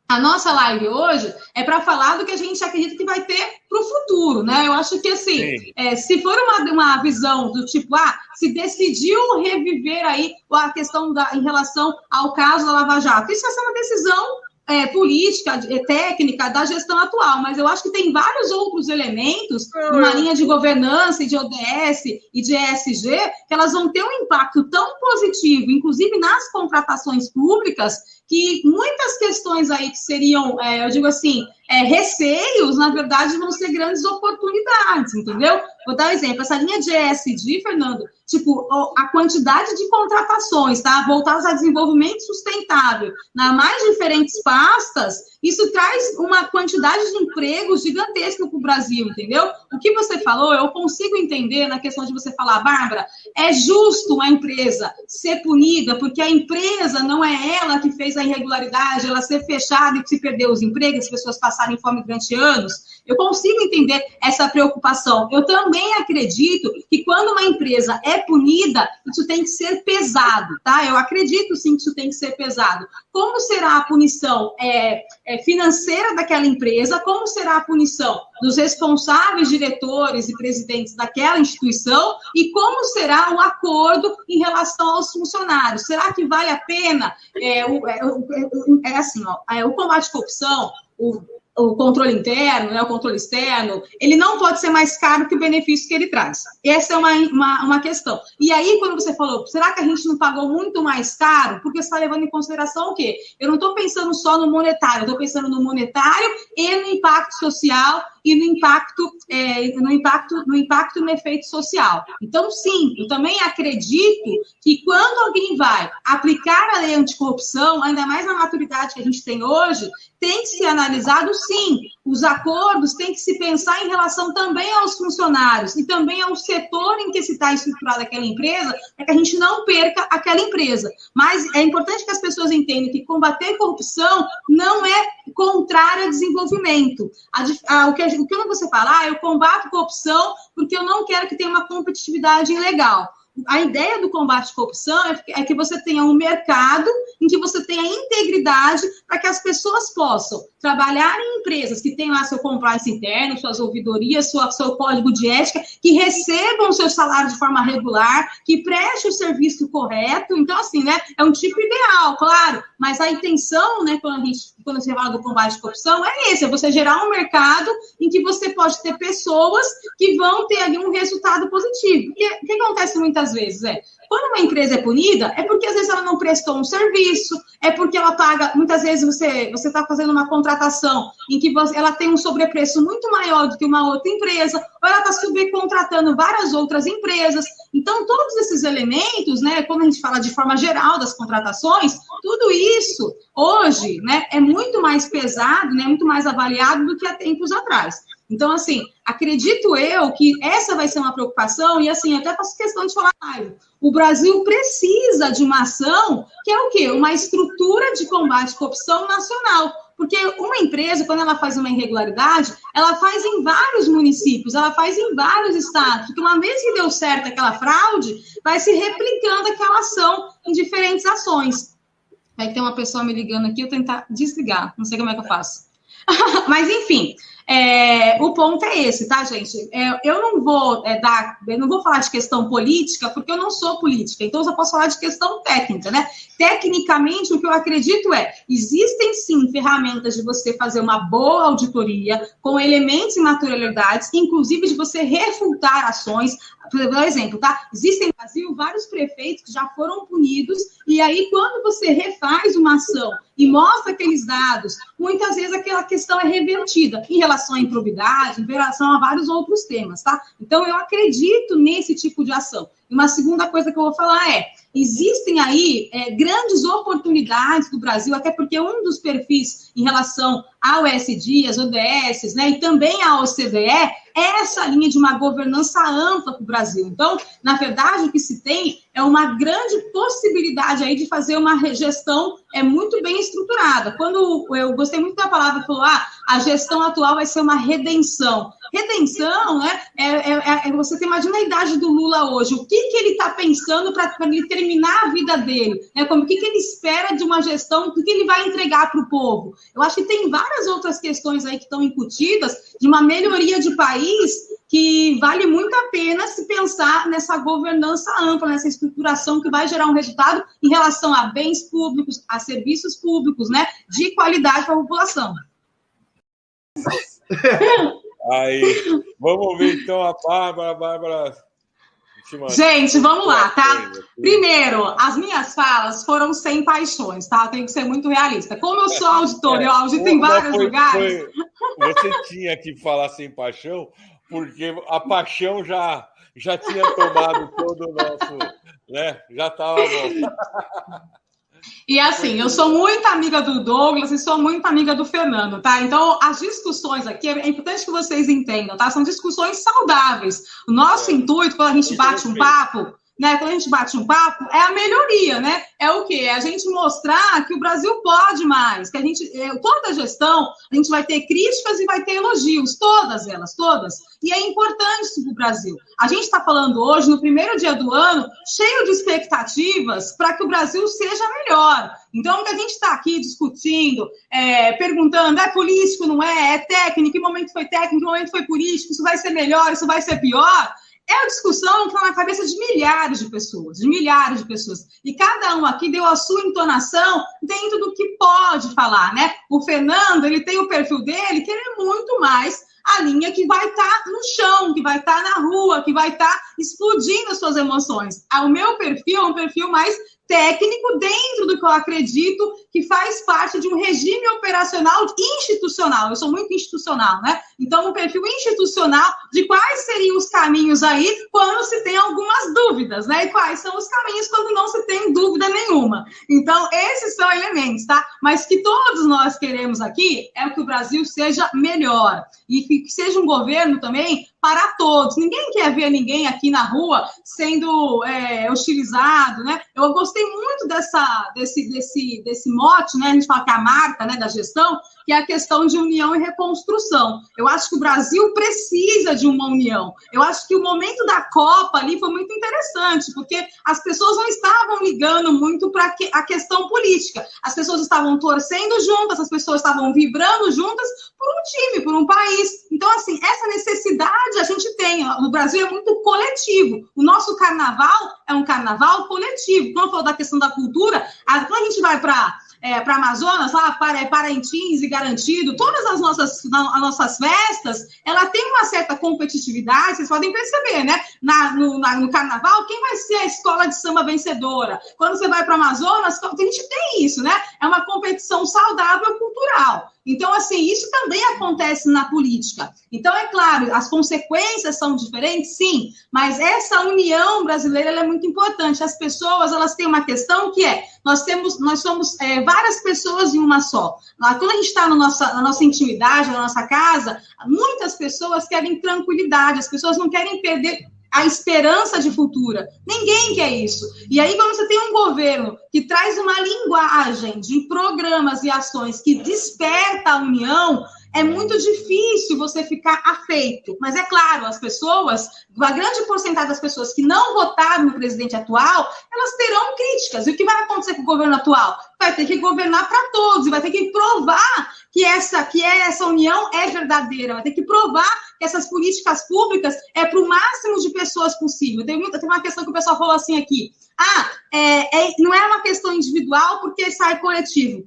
A nossa live hoje é para falar do que a gente acredita que vai ter para o futuro, né? Eu acho que, assim, se for uma visão do tipo, se decidiu reviver aí a questão em relação ao caso da Lava Jato, isso vai ser uma decisão política, técnica da gestão atual, mas eu acho que tem vários outros elementos numa linha de governança e de ODS e de ESG que elas vão ter um impacto tão positivo, inclusive nas contratações públicas, que muitas questões aí que seriam, eu digo assim, receios, na verdade, vão ser grandes oportunidades, entendeu? Vou dar um exemplo, essa linha de ESG, Fernando, tipo, a quantidade de contratações, tá, voltadas a desenvolvimento sustentável, nas mais diferentes pastas, isso traz uma quantidade de empregos gigantesca para o Brasil, entendeu? O que você falou, eu consigo entender na questão de você falar, Bárbara, é justo a empresa ser punida, porque a empresa não é ela que fez a irregularidade, ela ser fechada e se perder os empregos, as pessoas passarem fome durante anos. Eu consigo entender essa preocupação. Eu também acredito que quando uma empresa é punida, isso tem que ser pesado, tá? Eu acredito sim que isso tem que ser pesado. Como será a punição financeira daquela empresa? Como será a punição dos responsáveis, diretores e presidentes daquela instituição? E como será o acordo em relação aos funcionários? Será que vale a pena? O combate à corrupção, o controle interno, né, o controle externo, ele não pode ser mais caro que o benefício que ele traz. Essa é uma questão. E aí, quando você falou, será que a gente não pagou muito mais caro? Porque você está levando em consideração o quê? Eu não estou pensando só no monetário, eu estou pensando no monetário e no impacto social e no impacto no efeito social. Então, sim, eu também acredito que quando alguém vai aplicar a lei anticorrupção, ainda mais na maturidade que a gente tem hoje, tem que ser analisado, sim, os acordos têm que se pensar em relação também aos funcionários e também ao setor em que se está estruturada aquela empresa, para que a gente não perca aquela empresa. Mas é importante que as pessoas entendam que combater corrupção não é contrário ao desenvolvimento. O que você fala, eu combato corrupção porque eu não quero que tenha uma competitividade ilegal. A ideia do combate à corrupção é que você tenha um mercado em que você tenha integridade para que as pessoas possam trabalhar em empresas que tenham lá seu compliance interno, suas ouvidorias, seu código de ética, que recebam o seu salário de forma regular, que preste o serviço correto. Então, assim, né, é um tipo ideal, claro, mas a intenção, né, quando você fala do combate à corrupção, é esse, é você gerar um mercado em que você pode ter pessoas que vão ter ali um resultado positivo. E o que acontece muitas vezes quando uma empresa é punida, é porque às vezes ela não prestou um serviço, é porque ela paga, muitas vezes você está fazendo uma contratação em que ela tem um sobrepreço muito maior do que uma outra empresa, ou ela está subcontratando várias outras empresas. Então, todos esses elementos, né, quando a gente fala de forma geral das contratações, tudo isso, hoje, né, é muito mais pesado, né, muito mais avaliado do que há tempos atrás. Então, assim, acredito eu que essa vai ser uma preocupação, e assim, até faço questão de falar, o Brasil precisa de uma ação que é o quê? Uma estrutura de combate à corrupção nacional. Porque uma empresa, quando ela faz uma irregularidade, ela faz em vários municípios, ela faz em vários estados, porque uma vez que deu certo aquela fraude, vai se replicando aquela ação em diferentes ações. Vai ter uma pessoa me ligando aqui, eu tentar desligar, não sei como é que eu faço. Mas, enfim, o ponto é esse, tá, gente? Eu não vou falar de questão política, porque eu não sou política, então eu só posso falar de questão técnica, né? Tecnicamente, o que eu acredito existem sim ferramentas de você fazer uma boa auditoria, com elementos e materialidades, inclusive de você refutar ações. Por exemplo, tá? Existem no Brasil vários prefeitos que já foram punidos, e aí quando você refaz uma ação e mostra aqueles dados, muitas vezes aquela questão é revertida em relação à improbidade, em relação a vários outros temas, tá? Então, eu acredito nesse tipo de ação. E uma segunda coisa que eu vou falar existem aí grandes oportunidades do Brasil, até porque um dos perfis em relação ao ESG, as ODS, né, e também à OCDE, é essa linha de uma governança ampla para o Brasil. Então, na verdade, o que se tem é uma grande possibilidade aí de fazer uma gestão muito bem estruturada. Quando eu gostei muito da palavra, falou, a gestão atual vai ser uma redenção. Redenção, né, você imagina a idade do Lula hoje, o que ele está pensando para ele terminar a vida dele, né, o que ele espera de uma gestão, o que ele vai entregar para o povo. Eu acho que tem várias outras questões aí que estão incutidas de uma melhoria de país que vale muito a pena se pensar nessa governança ampla, nessa estruturação que vai gerar um resultado em relação a bens públicos, a serviços públicos, né, de qualidade para a população. Aí, vamos ver então a Bárbara. Gente, vamos lá, tá? Primeiro, as minhas falas foram sem paixões, tá? Eu tenho que ser muito realista. Como eu sou auditora, eu audito em vários lugares. Você tinha que falar sem paixão, porque a paixão já tinha tomado todo o nosso, né? Já estava bom. E assim, eu sou muito amiga do Douglas e sou muito amiga do Fernando, tá? Então, as discussões aqui, é importante que vocês entendam, tá? São discussões saudáveis. O nosso intuito, quando a gente bate um papo, né? Quando a gente bate um papo, é a melhoria, né? É o quê? É a gente mostrar que o Brasil pode mais, que a gente, toda a gestão, a gente vai ter críticas e vai ter elogios, todas elas, todas. E é importante isso para o Brasil. A gente está falando hoje, no primeiro dia do ano, cheio de expectativas para que o Brasil seja melhor. Então, o que a gente está aqui discutindo, perguntando, é político, não é? É técnico, que momento foi técnico, que momento foi político, isso vai ser melhor, isso vai ser pior? é a discussão que está na cabeça de milhares de pessoas. E cada um aqui deu a sua entonação dentro do que pode falar, né? O Fernando, ele tem o perfil dele, que ele é muito mais a linha que vai estar no chão, que vai estar na rua, que vai estar explodindo as suas emoções. O meu perfil é um perfil mais técnico dentro do que eu acredito que faz parte de um regime operacional institucional. Eu sou muito institucional, né? Então, um perfil institucional de quais seriam os caminhos aí quando se tem algumas dúvidas, né? E quais são os caminhos quando não se tem dúvida nenhuma. Então, esses são elementos, tá? Mas que todos nós queremos aqui é que o Brasil seja melhor e que seja um governo também para todos. Ninguém quer ver ninguém aqui na rua sendo hostilizado, né? Eu gostei muito desse mote, né? A gente fala que é a marca, né, da gestão, que é a questão de união e reconstrução. Eu acho que o Brasil precisa de uma união. Eu acho que o momento da Copa ali foi muito interessante, porque as pessoas não estavam ligando muito para a questão política. As pessoas estavam torcendo juntas, as pessoas estavam vibrando juntas por um time, por um país. Então, assim, essa necessidade a gente tem. No Brasil é muito coletivo. O nosso carnaval é um carnaval coletivo. Quando eu falo da questão da cultura, quando a gente vai para Amazonas, lá para Parintins e Garantido, todas as nossas festas, ela tem uma certa competitividade, vocês podem perceber, né? No carnaval, quem vai ser a escola de samba vencedora? Quando você vai para Amazonas, a gente tem isso, né? É uma competição saudável cultural. Então, assim, isso também acontece na política. Então, é claro, as consequências são diferentes, sim, mas essa união brasileira ela é muito importante. As pessoas, elas têm uma questão que nós somos várias pessoas em uma só. Quando a gente está na nossa intimidade, na nossa casa, muitas pessoas querem tranquilidade, as pessoas não querem perder a esperança de futuro. Ninguém quer isso. E aí, quando você tem um governo que traz uma linguagem de programas e ações que desperta a união, é muito difícil você ficar afeito. Mas é claro, as pessoas, a grande porcentagem das pessoas que não votaram no presidente atual, elas terão críticas. E o que vai acontecer com o governo atual? Vai ter que governar para todos e vai ter que provar que essa união é verdadeira, vai ter que provar que essas políticas públicas é para o máximo de pessoas possível. Tem uma questão que o pessoal falou assim aqui, não é uma questão individual porque sai coletivo.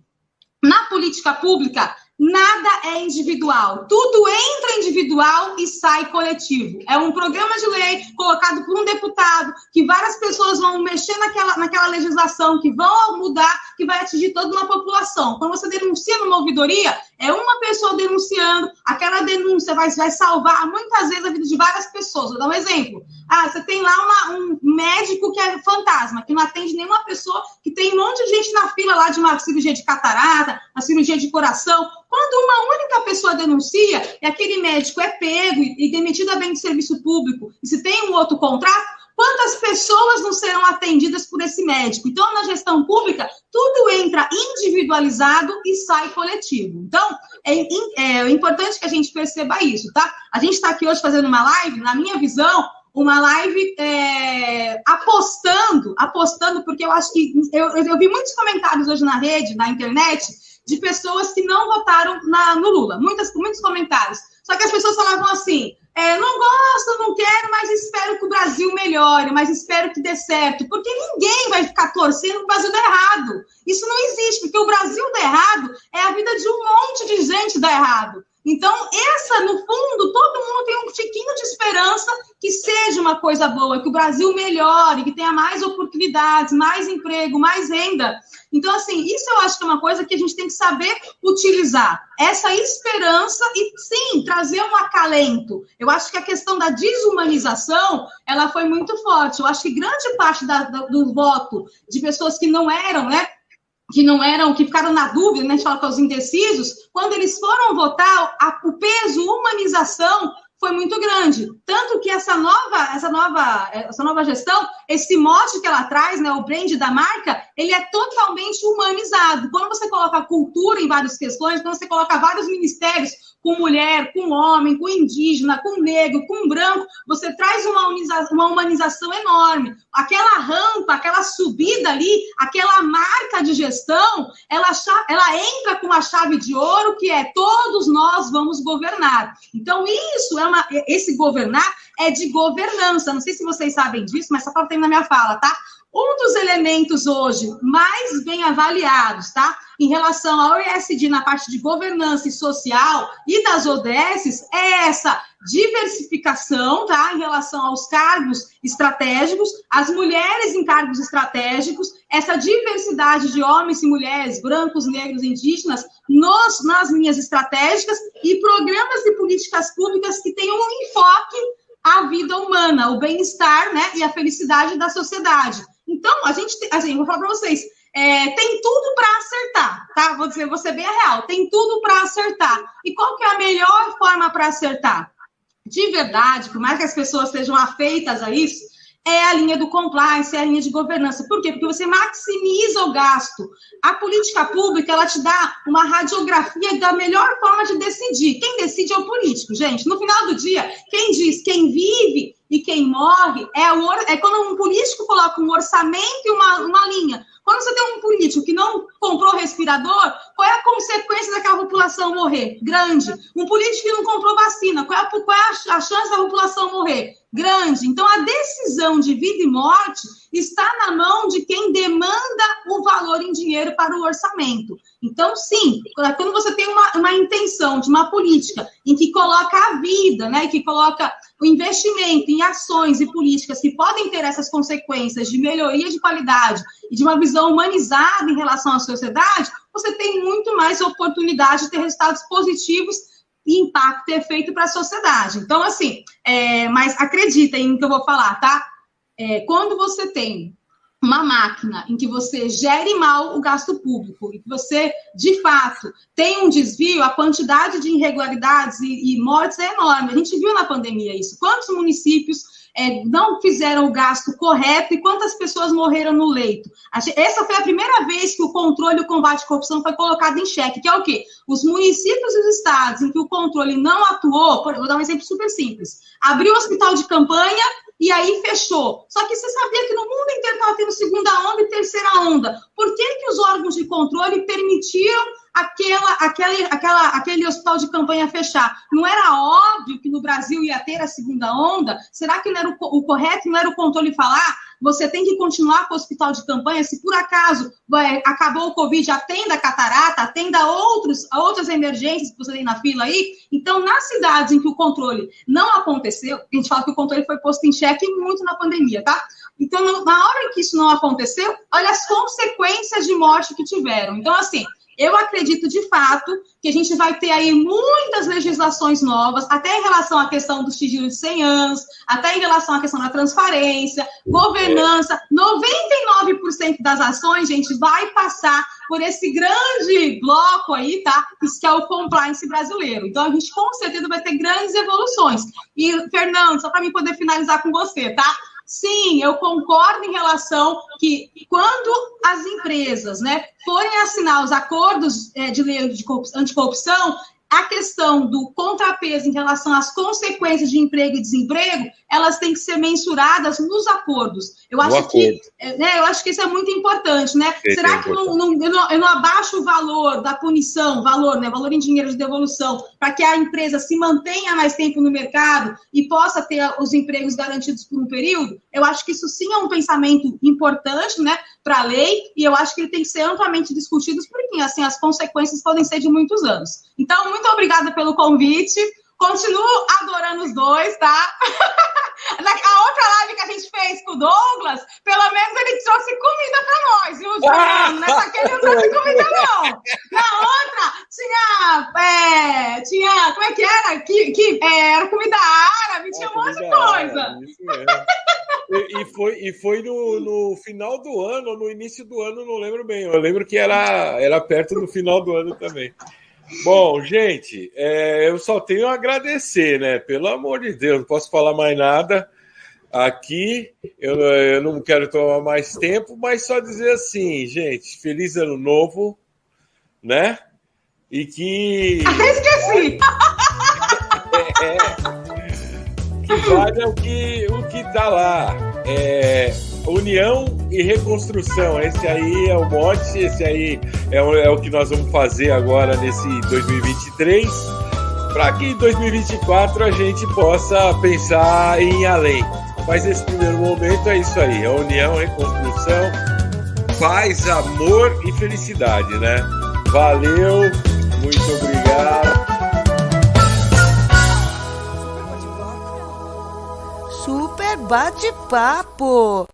Na política pública, nada é individual. Tudo entra individual e sai coletivo. É um programa de lei colocado por um deputado, que várias pessoas vão mexer naquela legislação, que vão mudar, que vai atingir toda uma população. Quando você denuncia numa ouvidoria, é uma pessoa denunciando, aquela denúncia vai salvar muitas vezes a vida de várias pessoas. Vou dar um exemplo. Você tem lá um médico que é fantasma, que não atende nenhuma pessoa, que tem um monte de gente na fila lá de uma cirurgia de catarata, uma cirurgia de coração. Quando uma única pessoa denuncia e aquele médico é pego e demitido a bem de serviço público, e se tem um outro contrato, quantas pessoas não serão atendidas por esse médico? Então, na gestão pública, tudo entra individualizado e sai coletivo. Então, é importante que a gente perceba isso, tá? A gente está aqui hoje fazendo uma live, na minha visão, uma live apostando, porque eu acho que eu vi muitos comentários hoje na rede, na internet, de pessoas que não votaram no Lula. Muitos comentários. Só que as pessoas falavam assim, não gosto, não quero, mas espero que o Brasil melhore, mas espero que dê certo. Porque ninguém vai ficar torcendo que o Brasil dê errado. Isso não existe, porque o Brasil dê errado é a vida de um monte de gente dar errado. Então, no fundo, todo mundo tem um tiquinho de esperança que seja uma coisa boa, que o Brasil melhore, que tenha mais oportunidades, mais emprego, mais renda. Então, assim, isso eu acho que é uma coisa que a gente tem que saber utilizar. Essa esperança e, sim, trazer um acalento. Eu acho que a questão da desumanização, ela foi muito forte. Eu acho que grande parte do voto de pessoas que não eram, né? Que ficaram na dúvida, né? A gente fala com os indecisos, quando eles foram votar, o peso humanização foi muito grande. Tanto que essa nova gestão, esse mote que ela traz, né, o brand da marca, ele é totalmente humanizado. Quando você coloca cultura em várias questões, quando você coloca vários ministérios, com mulher, com homem, com indígena, com negro, com branco, você traz uma humanização enorme. Aquela rampa, aquela subida ali, aquela marca de gestão, ela entra com a chave de ouro, que é todos nós vamos governar. Então, esse governar é de governança. Não sei se vocês sabem disso, mas só para terminar minha fala, tá? Um dos elementos hoje mais bem avaliados, tá? Em relação ao ESG na parte de governança e social e das ODSs, é essa diversificação, tá? Em relação aos cargos estratégicos, as mulheres em cargos estratégicos, essa diversidade de homens e mulheres, brancos, negros, indígenas, nas linhas estratégicas e programas de políticas públicas que tenham um enfoque à vida humana, o bem-estar, né? E a felicidade da sociedade. Então, a gente, assim, vou falar para vocês, tem tudo para acertar, tá? Vou ser bem real, tem tudo para acertar. E qual que é a melhor forma para acertar? De verdade, por mais que as pessoas sejam afeitas a isso, é a linha do compliance, é a linha de governança. Por quê? Porque você maximiza o gasto. A política pública, ela te dá uma radiografia da melhor forma de decidir. Quem decide é o político, gente. No final do dia, quem diz quem vive e quem morre é quando um político coloca um orçamento e uma linha. Quando você tem um político que não comprou respirador, qual é a consequência daquela população morrer? Grande. Um político que não comprou vacina, qual é a chance da população morrer? Grande. Então, a decisão de vida e morte está na mão de quem demanda o valor em dinheiro para o orçamento. Então, sim, quando você tem uma intenção de uma política em que coloca a vida, né, que coloca o investimento em ações e políticas que podem ter essas consequências de melhoria de qualidade e de uma visão humanizada em relação à sociedade, você tem muito mais oportunidade de ter resultados positivos e impacto e efeito para a sociedade. Então, assim, mas acreditem no que eu vou falar, tá? Quando você tem uma máquina em que você gere mal o gasto público e que você, de fato, tem um desvio, a quantidade de irregularidades e mortes é enorme. A gente viu na pandemia isso. Quantos municípios não fizeram o gasto correto e quantas pessoas morreram no leito? Essa foi a primeira vez que o controle e o combate à corrupção foi colocado em xeque, que é o quê? Os municípios e os estados em que o controle não atuou, vou dar um exemplo super simples, abriu o hospital de campanha e aí fechou. Só que você sabia que no mundo inteiro estava tendo segunda onda e terceira onda. Por que os órgãos de controle permitiram aquele hospital de campanha fechar? Não era óbvio que no Brasil ia ter a segunda onda? Será que não era o correto, não era o controle falar? Você tem que continuar com o hospital de campanha, se por acaso acabou o Covid, atenda a catarata, atenda outras emergências que você tem na fila aí. Então, nas cidades em que o controle não aconteceu, a gente fala que o controle foi posto em xeque muito na pandemia, tá? Então, na hora em que isso não aconteceu, olha as consequências de morte que tiveram. Então, assim, eu acredito, de fato, que a gente vai ter aí muitas legislações novas, até em relação à questão dos sigilo de 100 anos, até em relação à questão da transparência, governança. 99% das ações, gente, vai passar por esse grande bloco aí, tá? Que é o compliance brasileiro. Então, a gente, com certeza, vai ter grandes evoluções. E, Fernando, só para mim poder finalizar com você, tá? Sim, eu concordo em relação que quando as empresas, né, forem assinar os acordos de lei de anticorrupção, a questão do contrapeso em relação às consequências de emprego e desemprego, elas têm que ser mensuradas nos acordos. Eu acho que isso é muito importante, né? Será que eu não abaixo o valor da punição, valor em dinheiro de devolução, para que a empresa se mantenha mais tempo no mercado e possa ter os empregos garantidos por um período? Eu acho que isso sim é um pensamento importante, né, para a lei, e eu acho que ele tem que ser amplamente discutido, porque assim, as consequências podem ser de muitos anos. Então, muito obrigada pelo convite. Continuo adorando os dois, tá? A outra live que a gente fez com o Douglas, pelo menos ele trouxe comida pra nós, viu, Juliano? Nessa aqui ele não trouxe comida, não. Na outra, tinha como é que era? Era comida árabe, tinha um monte de coisa. Isso mesmo. E foi no final do ano, no início do ano, não lembro bem. Eu lembro que era perto do final do ano também. Bom, gente, eu só tenho a agradecer, né? Pelo amor de Deus, não posso falar mais nada aqui. Eu não quero tomar mais tempo, mas só dizer assim, gente, feliz ano novo, né? E que... Esqueci! Que valha o que tá lá. União e reconstrução, esse aí é o mote, esse aí é o que nós vamos fazer agora nesse 2023, para que em 2024 a gente possa pensar em ir além. Mas nesse primeiro momento é isso aí, a união, a reconstrução, paz, amor e felicidade, né? Valeu, muito obrigado. Super bate-papo.